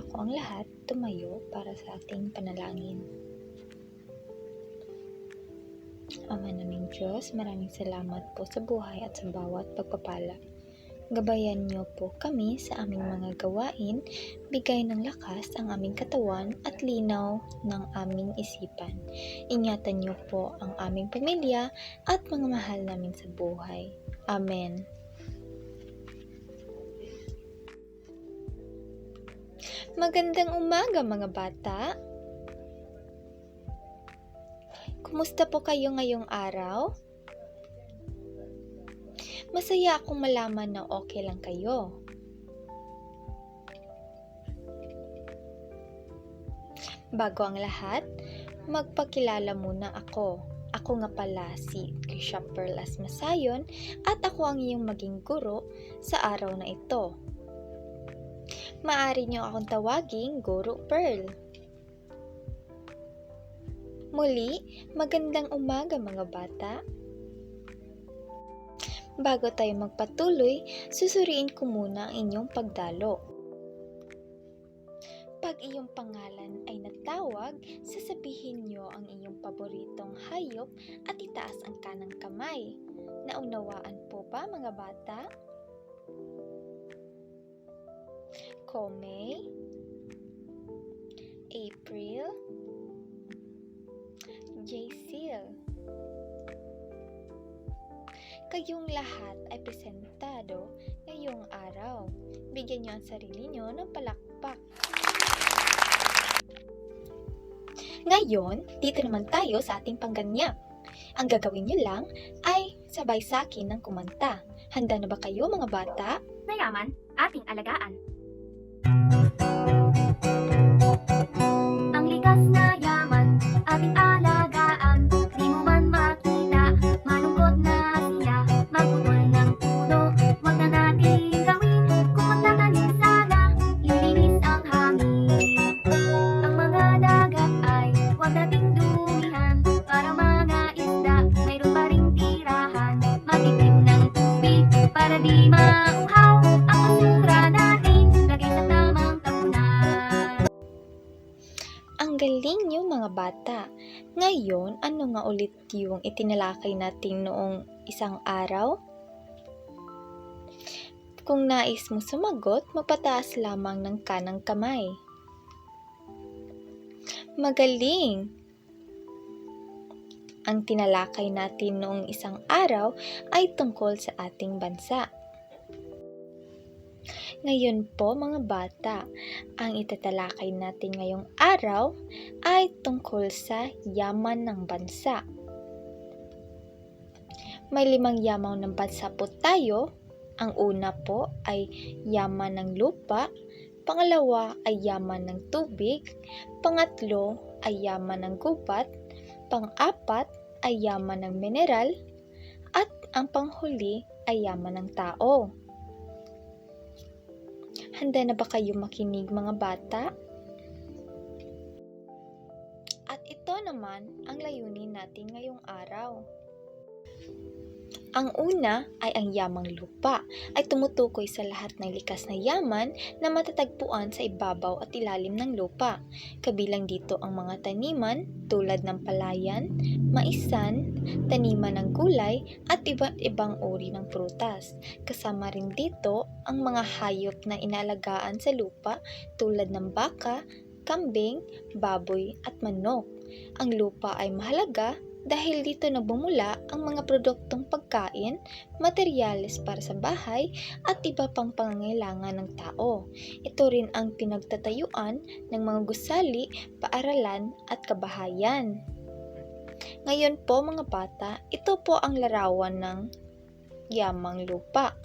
ko ang lahat, tumayo para sa ating panalangin. Ama naming Diyos, maraming salamat po sa buhay at sa bawat pagpapala. Gabayan niyo po kami sa aming mga gawain, bigay ng lakas ang aming katawan at linaw ng aming isipan. Ingatan niyo po ang aming pamilya at mga mahal namin sa buhay. Amen. Magandang umaga mga bata! Kumusta po kayo ngayong araw? Masaya akong malaman na okay lang kayo. Bago ang lahat, magpakilala muna ako. Ako nga pala si Krisha Perlas Masayon at ako ang iyong maging guro sa araw na ito. Maaari niyo akong tawaging Guro Pearl. Muli, magandang umaga mga bata. Bago tayo magpatuloy, susuriin ko muna ang inyong pagdalo. Pag iyong pangalan ay natawag, sasabihin niyo ang inyong paboritong hayop at itaas ang kanang kamay. Naunawaan po ba mga bata? Komey, April, Jaycil. Kayong lahat ay presentado ngayong araw. Bigyan niyo ang sarili niyo ng palakpak. Ngayon, dito naman tayo sa ating pangganyak. Ang gagawin niyo lang ay sabay sa akin ng kumanta. Handa na ba kayo mga bata? Mayaman, ating alagaan. Ang likas na yaman, ating alagaan. Di mo man makita, malungkot na siya. Magputol ng puno, wag na natin gawin. Kung magtatanim sana, lilinis ang hangin. Ang mga dagat ay wag nating dumihan. Para mga isda, mayroon pa ring tirahan. Matipid ng tubig, para di mauhaw. Ang basura natin, lagay sa tamang tapunan. Ang galing niyo mga bata. Ngayon, ano nga ulit yung itinalakay natin noong isang araw? Kung nais mo sumagot, magpataas lamang ng kanang kamay. Magaling! Ang tinalakay natin noong isang araw ay tungkol sa ating bansa. Ngayon po mga bata, ang itatalakay natin ngayong araw ay tungkol sa yaman ng bansa. May 5 yaman ng bansa po tayo. Ang una po ay yaman ng lupa, pangalawa ay yaman ng tubig, pangatlo ay yaman ng gubat, pang-apat ay yaman ng mineral, at ang panghuli ay yaman ng tao. Handa na ba kayo makinig mga bata? At ito naman ang layunin natin ngayong araw. Ang una ay ang yamang lupa ay tumutukoy sa lahat ng likas na yaman na matatagpuan sa ibabaw at ilalim ng lupa. Kabilang dito ang mga taniman tulad ng palayan, maisan, taniman ng gulay at iba't ibang uri ng prutas. Kasama rin dito ang mga hayop na inaalagaan sa lupa tulad ng baka, kambing, baboy at manok. Ang lupa ay mahalaga dahil dito nagbumula ang mga produktong pagkain, materyales para sa bahay at iba pang pangangailangan ng tao. Ito rin ang pinagtatayuan ng mga gusali, paaralan at kabahayan. Ngayon po mga bata, ito po ang larawan ng yamang lupa.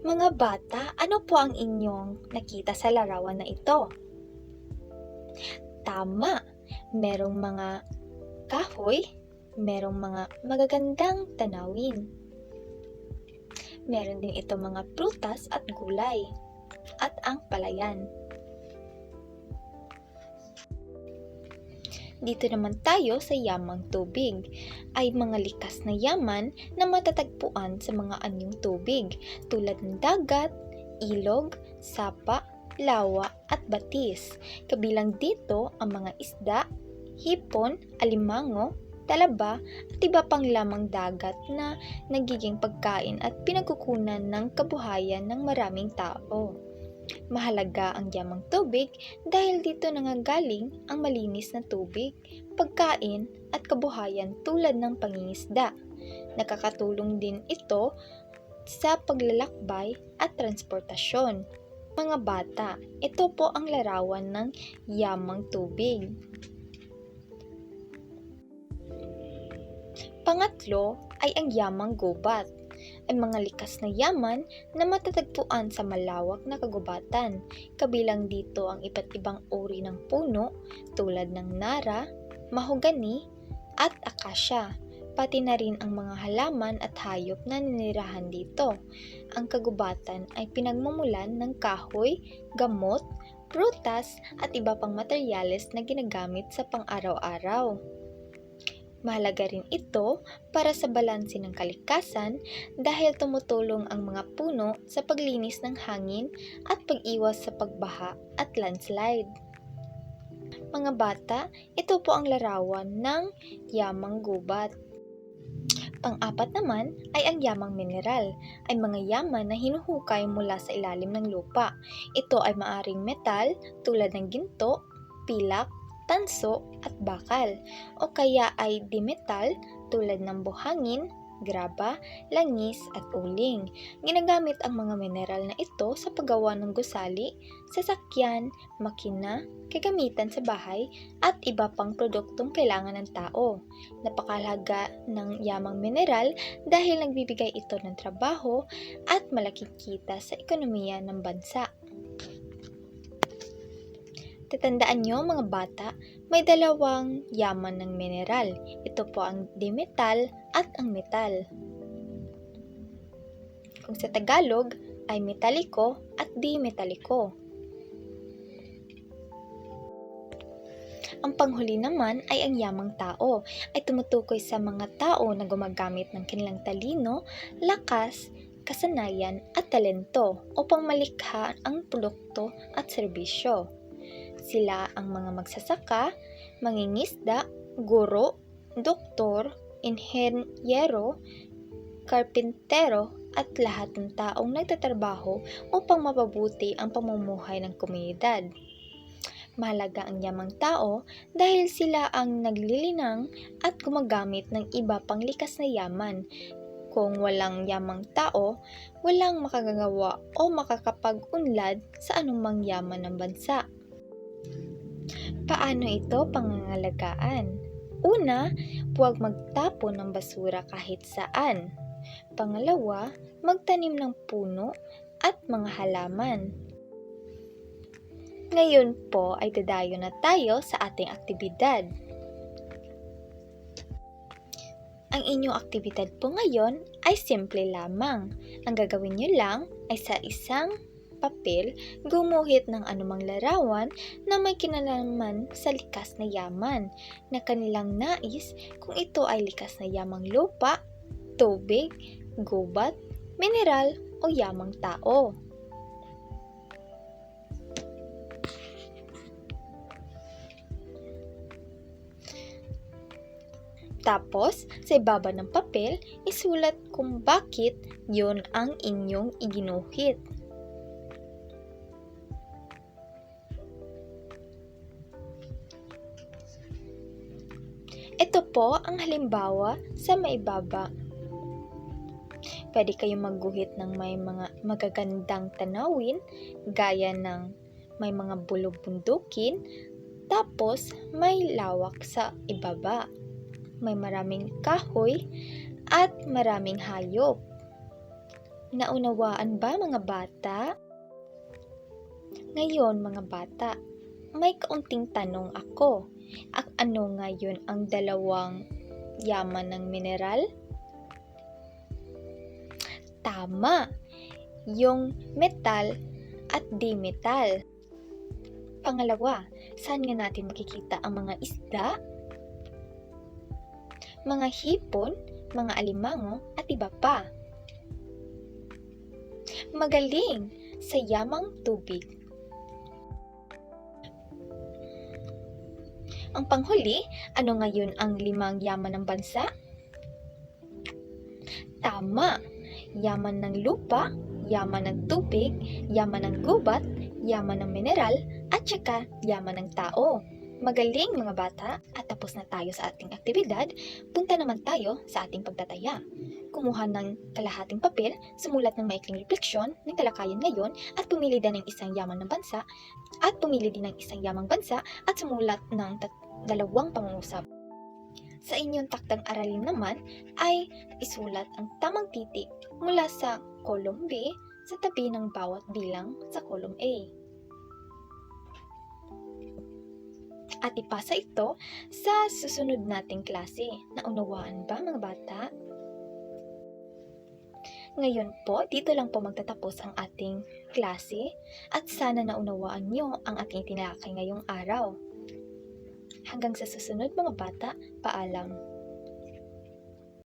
Mga bata, ano po ang inyong nakita sa larawan na ito? Tama, merong mga kahoy, merong mga magagandang tanawin. Meron din ito mga prutas at gulay, at ang palayan. Dito naman tayo sa yamang tubig, ay mga likas na yaman na matatagpuan sa mga anyong tubig tulad ng dagat, ilog, sapa, lawa at batis. Kabilang dito ang mga isda, hipon, alimango, talaba at iba pang lamang dagat na nagiging pagkain at pinagkukunan ng kabuhayan ng maraming tao. Mahalaga ang yamang tubig dahil dito nangagaling ang malinis na tubig, pagkain at kabuhayan tulad ng pangingisda. Nakakatulong din ito sa paglalakbay at transportasyon. Mga bata, ito po ang larawan ng yamang tubig. Pangatlo ay ang yamang gubat, ay mga likas na yaman na matatagpuan sa malawak na kagubatan. Kabilang dito ang iba't ibang uri ng puno tulad ng nara, mahogani at akasya, pati na rin ang mga halaman at hayop na ninirahan dito. Ang kagubatan ay pinagmumulan ng kahoy, gamot, prutas at iba pang materyales na ginagamit sa pang-araw-araw. Mahalaga rin ito para sa balanse ng kalikasan dahil tumutulong ang mga puno sa paglinis ng hangin at pag-iwas sa pagbaha at landslide. Mga bata, ito po ang larawan ng yamang gubat. Pang-apat naman ay ang yamang mineral, ay mga yaman na hinuhukay mula sa ilalim ng lupa. Ito ay maaring metal tulad ng ginto, pilak, tanso at bakal, o kaya ay dimetal tulad ng buhangin, graba, langis at uling. Ginagamit ang mga mineral na ito sa paggawa ng gusali, sasakyan, makina, kagamitan sa bahay at iba pang produktong kailangan ng tao. Napakahalaga ng yamang mineral dahil nagbibigay ito ng trabaho at malaking kita sa ekonomiya ng bansa. Tatandaan nyo mga bata, may dalawang yaman ng mineral. Ito po ang dimetal at ang metal. Kung sa Tagalog ay metaliko at di-metaliko. Ang panghuli naman ay ang yamang tao, ay tumutukoy sa mga tao na gumagamit ng kanilang talino, lakas, kasanayan at talento upang malikha ang produkto at serbisyo. Sila ang mga magsasaka, mangingisda, guro, doktor, inhenyero, karpintero at lahat ng taong nagtatrabaho upang mapabuti ang pamumuhay ng komunidad. Mahalaga ang yamang tao dahil sila ang naglilinang at gumagamit ng iba pang likas na yaman. Kung walang yamang tao, walang makagagawa o makakapag-unlad sa anumang yaman ng bansa. Paano ito pangangalagaan? Una, huwag magtapon ng basura kahit saan. Pangalawa, magtanim ng puno at mga halaman. Ngayon po ay dadayo na tayo sa ating aktibidad. Ang inyong aktibidad po ngayon ay simple lamang. Ang gagawin nyo lang ay sa isang papel, gumuhit ng anumang larawan na may kinalaman sa likas na yaman na kanilang nais kung ito ay likas na yamang lupa, tubig, gubat, mineral o yamang tao. Tapos, sa ibaba ng papel, isulat kung bakit yun ang inyong iginuhit. Ito po ang halimbawa sa maibaba. Pwede kayong magguhit ng may mga magagandang tanawin, gaya ng may mga bulubundukin, tapos may lawak sa ibaba. May maraming kahoy at maraming hayop. Naunawaan ba mga bata? Ngayon mga bata, may kaunting tanong ako. Ano ngayon ang dalawang yaman ng mineral? Tama! Yung metal at di-metal. Pangalawa, saan nga natin makikita ang mga isda, mga hipon, mga alimango at iba pa? Magaling! Sa yamang tubig. Ang panghuli, ano ngayon ang 5 yaman ng bansa? Tama! Yaman ng lupa, yaman ng tubig, yaman ng gubat, yaman ng mineral, at saka yaman ng tao. Magaling mga bata, at tapos na tayo sa ating aktibidad, punta naman tayo sa ating pagtataya. Kumuha ng kalahating papel, sumulat ng maikling refleksyon ng kalakayan ngayon at pumili din ng isang yaman ng bansa at pumili din ng isang yamang bansa at sumulat ng 2 pangungusap. Sa inyong taktang aralin naman ay isulat ang tamang titik mula sa column B sa tabi ng bawat bilang sa column A. At ipasa ito sa susunod nating klase. Naunawaan ba mga bata? Ngayon po, dito lang po magtatapos ang ating klase at sana naunawaan nyo ang ating tinalakay ngayong araw. Hanggang sa susunod mga bata, paalam.